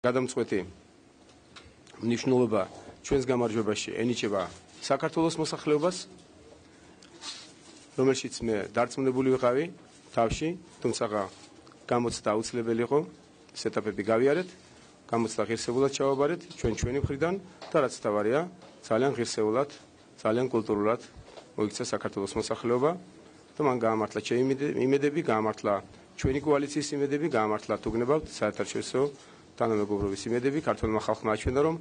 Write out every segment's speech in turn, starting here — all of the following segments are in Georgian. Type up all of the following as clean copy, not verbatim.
გადამწყვეტი მნიშვნელობა ჩვენს გამარჯვებაში ენიჭება საქართველოს მოსახლეობას, რომელშიც მე დარწმუნებული ვიყავი თავში, თუმცა გამოცდა აუცილებელი იყო ეს ეტაპები გავიარეთ, გამოცდა ღირსებულად ჩავაბარეთ ჩვენი მხრიდან და რაც თავარია, ძალიან ღირსეულად, ძალიან კულტურულად მოიქცა საქართველოს მოსახლეობა და მან გაამართლა ჩემი იმედები, გაამართლა ჩვენი კოალიციის იმედები, გაამართლა თუ გნებავთ საერთაშორისო თანამეგობრობის იმედები, ქართულმა ხალხმა აჩვენა, რომ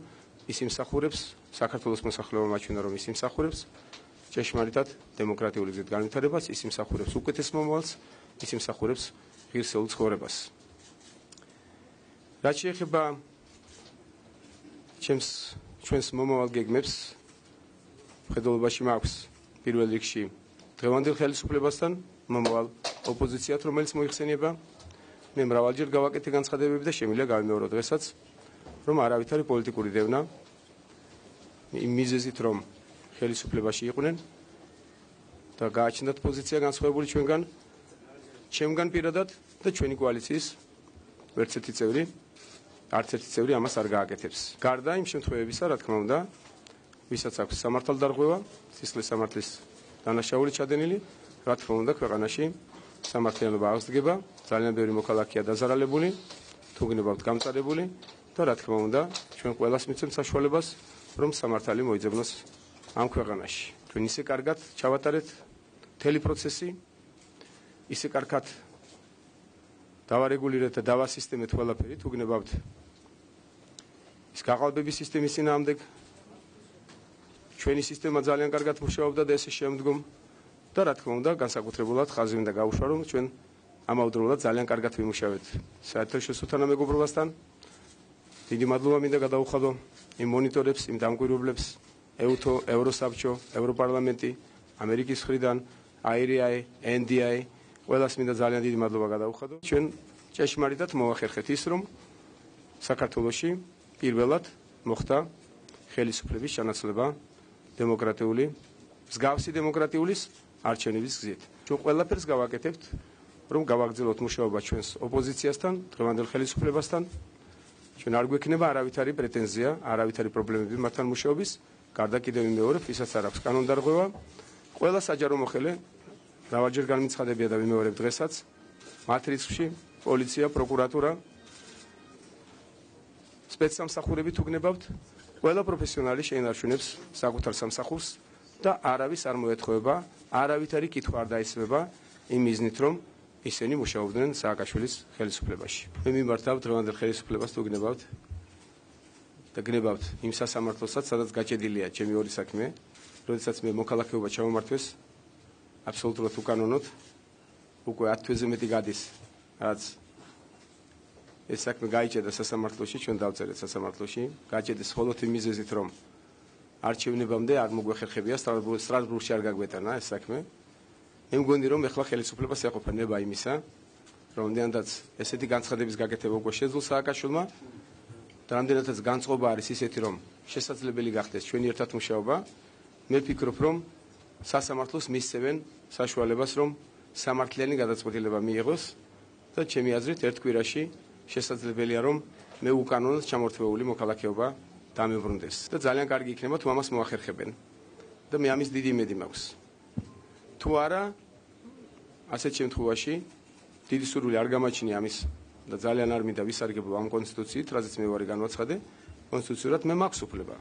ის იმსახურებს, საქართველოს მოსახლეობამ აჩვენა, რომ ის იმსახურებს ჭეშმარიტად დემოკრატიული გზით განვითარებას, ის იმსახურებს უკეთეს მომავალს, ის იმსახურებს ღირსეულ ცხოვრებას. რაც შეეხება ჩვენს მომავალ გეგმებს, მხედველობაში მაქვს პირველ რიგში დღევანდელ ხელისუფლებასთან მომავალ ოპოზიციად, რომელიც მოიხსენიება. მე მრავალჯერ გავაკეთე განცხადებები და შემიძლია გავიმეორო დღესაც, რომ არავით არის პოლიტიკური დევნა იმ მიზეზით, რომ ხელისუფლებაში იყვნენ და გააჩნდათ პოზიცია განსხვავებული ჩემგან პირადად და ჩვენი კოალიციის არც ერთი წევრი ამას არ გააკეთებს. გარდა იმ შემთხვევებისა, რა თქმა უნდა, ვისაც აქვს სამართალდარღვევა, სისხლის სამართლის დანაშაული ჩადენილი, რა თქმა უნდა, ქვეყანაში სამართლიანობა აღსდგება, ძალიან ბევრი მოქალაქეა დაზარალებული, თუ გნებავთ გამწარებული და რა თქმა უნდა, ჩვენ ყველას მიცემთ საშუალებას, რომ სამართალი მოიძებნოს ამ ქვეყანაში. ჩვენ ისე კარგად ჩავატარეთ მთელი პროცესი, ისე კარგად დავარეგულირეთ და დავასისტემეთ ყველაფერი, თუ გნებავთ ის გაყალბების სისტემის წინააღმდეგ ჩვენი სისტემა ძალიან კარგად მუშაობდა და ესე შემდგომ და რა თქმა უნდა, განსაკუთრებულად ხაზი უნდა გაუშვა, რომ ჩვენ ამავდროულად ძალიან კარგად ვიმუშავეთ საერთაშორისო თანამეგობრობასთან. დიდი მადლობა მინდა გადაუხადო იმ მონიტორებს, იმ დამკვირვებლებს, EUTO, ევროსაბჭო, ევროპარლამენტი, ამერიკის მხრიდან, IRI, NDI, ყველას მინდა ძალიან დიდი მადლობა გადაუხადო. ჩვენ ჭეშმარიტად მოვახერხეთ ის, რომ საქართველოში პირველად მოხდა ხელისუფლების ჩანაცვლება დემოკრატიული, მსგავსი დემოკრატიულის არჩევნების გზით. ჩვენ ყველაფერს გავაკეთებთ, რომ გავაგრძელოთ მუშაობა ჩვენს ოპოზიციასთან, დღევანდელ ხელისუფლებასთან. ჩვენ არ გვექნება არავითარი პრეტენზია, არავითარი პრობლემები მათთან მუშაობის, გარდა კიდევ ვიმეორებ, ვისაც არ აქვს კანონდარღვევა. ყველა საჯარო მოხელე მრავალჯერ განმეცხადებია და ვიმეორებ დღესაც, მათ რიცხვში პოლიცია, პროკურატურა, სპეცსამსახურები თუ გნებავთ, ყველა პროფესიონალი შეინარჩუნებს საკუთარ სამსახურს და არავის არ მოეთხოვება, არავითარი კითხვა არ დაისმება იმ მიზნით, რომ ისინი მუშაობდნენ სააკაშვილის ხელისუფლებაში. მე მიმართავ დღევანდელ ხელისუფლებას თუ გნებავთ და გნებავთ იმ სასამართლოსაც, სადაც გაჭედილია ჩემი ორი საქმე, როდესაც მე მოქალაქეობა ჩავამართვეს აბსოლუტურად უკანონოდ, უკვე 10 თვეზე მეტი გადის, რაც ეს საქმე გაიჭედა სასამართლოში, ჩვენ დავწერეთ სასამართლოში, გაჭედეს მხოლოდ იმ მიზეზით, რომ არჩევნებამდე არ მოგვეხერხებია, სტრასბურგში არ გაგვეტანა ეს საქმე. მე მგონი, რომ ეხლა ხელისუფლებას ეყოფა ნება იმისა, რომ რამდენადაც ესეთი განცხადების გაკეთება უკვე შეძლო სააკაშვილმა და რამდენადაც განწყობა არის ისეთი, რომ შესაძლებელი გახდეს ჩვენი ერთად მუშაობა, მე ვფიქრობ, რომ სასამართლოს მისცემენ საშუალებას, რომ სამართლიანი გადაწყვეტილება მიიღოს და ჩემი აზრით ერთ კვირაში შესაძლებელია, რომ მე უკანონოდ ჩამორთმეული მოქალაქეობა დამებრუნდეს და ძალიან კარგი იქნება, თუ ამას მოახერხებენ და მე ამის დიდი იმედი მაქვს. თუ არა, ასეთ შემთხვევაში დიდი სურვილი არ გამაჩნია ამის და ძალიან არ მინდა ვისარგებლო ამ კონსტიტუციით, რაზეც მე ვარი განვაცხადე, კონსტიტუციურად მე მაქვს უფლება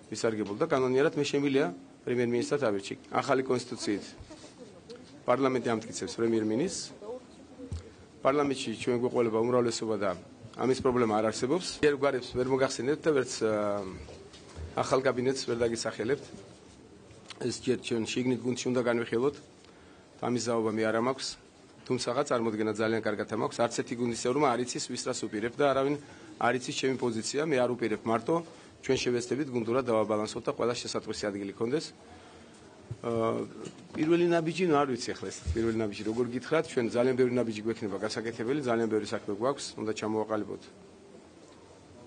ვისარგებლო და კანონიერად მე შემიძლია პრემიერ-მინისტრად ავირჩი. ახალი კონსტიტუციით პარლამენტი ამტკიცებს პრემიერ-მინისტრს. პარლამენტში ჩვენ გვეყოლება უმრავლესობა და ამის პრობლემა არ არსებობს. ერთგვარებს ვერ მოგახსენებთ და ვერც ახალ კაბინეტს ვერ დაგისახელებთ. ეს ჯერ ჩვენ შიგნით გუნდში უნდა განვიხილოთ. ამის ზაობა მე არ მაქვს. თუმცა წარმოდგენა ძალიან კარგად მაქვს. არც ერთი გუნდის წევრმა არ იცის ვის რას უპირებ და არავინ არ იცის ჩემი პოზიცია. მე არ უპირებ მარტო ჩვენ შევეცდებით გუნდურად დავაბალანსოთ და ყველა შესაძლებელი ადგილი კონდეს. პირველი ნაბიჯი არ ვიცი ახლა ეს პირველი ნაბიჯი როგორ გითხრათ, ჩვენ ძალიან ბევრი ნაბიჯი გვექნება გასაკეთებელი, ძალიან ბევრი საქმე გვაქვს, უნდა ჩამოვაყალიბოთ.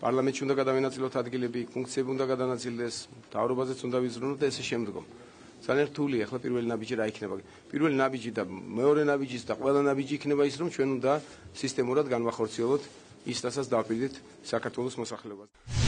პარლამენტში უნდა გადავენაწილოთ ადგილები, ფუნქციები უნდა გადანაწილდეს, მთავრობაზეც უნდა ვიზრუნოთ და ესე შემდგომ. ძალიან რთულია ახლა პირველი ნაბიჯი რა იქნება. პირველი ნაბიჯი და მეორე ნაბიჯის და ყველა ნაბიჯი იქნება ის, რომ ჩვენ უნდა სისტემურად განვახორციელოთ ის, რასაც დავაპირდით საქართველოს მოსახლეობას.